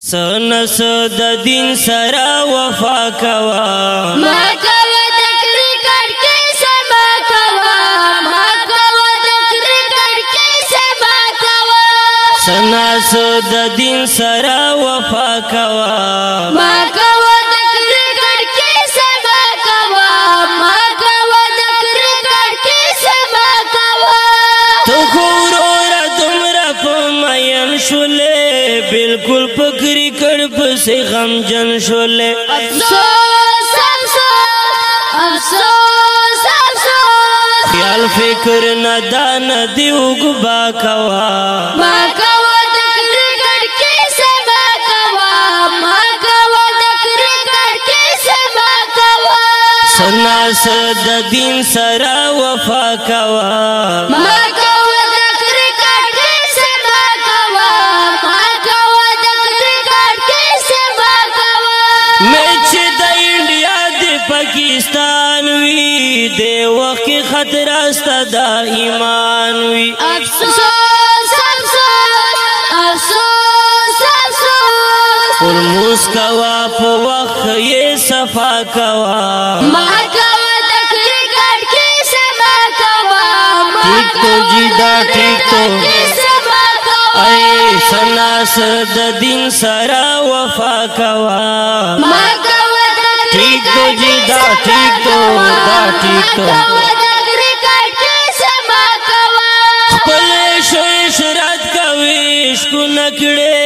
سنس د دین سرا وفا کوا ما کوا د کرکټ کې سما کوا ما کوا د کرکټ کې سما کوا سنس د دین سرا وفا کوا ما کوا د کرکټ کې سما کوا ما کوا د کرکټ کې سما کوا تو ګورورا تمرا پمین شولې بالکل پکری کړ پسې غم جن شولې افسوس افسوس افسوس افسوس خیال فکر ندان دیو گبا کوا ما کوا د کرکټ کې سما کوا ما کوا د کرکټ کې سما کوا سناس د دین سرا وفا کوا ما کوا د کرکټ کې سما کوا ما کوا د کرکټ کې سما کوا میچ د انډیا د پاکستان وی د وخت خطر است د ایمان وی افسوس افسوس افسوس افسوس پر مسکوا په وخت یې صفا کوا ما کوا د کرکټ کې سما کوا ما ٹھیک تو جی دا ٹھیک تو سما کوا اے سناس د دین سرا وفا کوا ما کوا د ٹھیک تو جی دا ٹھیک تو دا ٹھیک تو ما کوا د کرکټ کې سما کوا خپل شو اشرات کوي شکو نکړې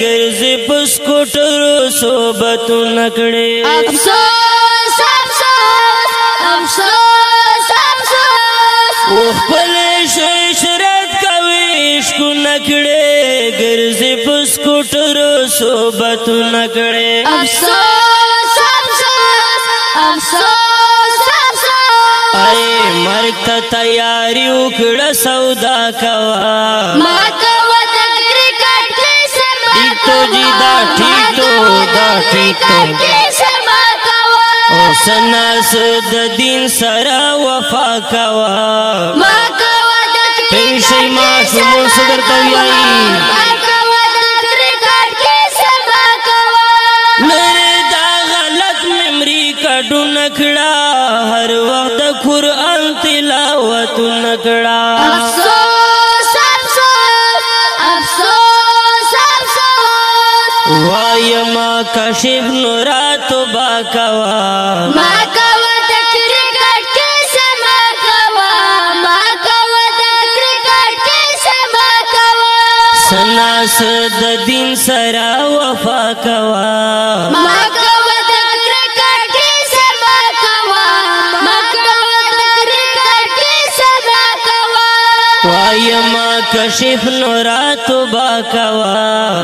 ګرځي پسکوټر صحبت نکړې افسوس افسوس افسوس افسوس خپل شو اشرات کوي شکو نکړې ګرځي پسکوټر صحبت نکړې افسوس افسوس افسوس افسوس اے مرګ ته تیاری وکړه سودا کوا ما کوا د کرکټ کې سما ٹھیک تو جی دا ٹھیک تو دا ٹھیک تو کې سما کوا او سناس د دین سرا وفا کوا ما کوا د پیشي ما شمو صدر تویائی ما کوا د کرکټ کې سما کوا میرے دا غلط ممری کډو نکړه هر وخت قرآن تلاوت نکړه افسوس افسوس افسوس افسوس وای ما کشف نورات با کوا ما کوا د کرکټ کې سما کوا ما کوا د کرکټ کې سما کوا سناس د دین سرا وفا کوا ما کوا د کرکټ کې سما کوا ما کوا د کرکټ کې سما کوا وای ما کشف نورات با کوا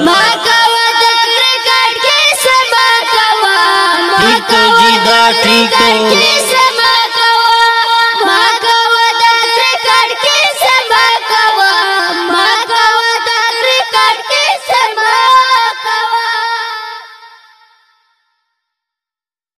ما کوا د کرکټ کې سما کوا ما ٹھیک تو جی دا ٹھیک تو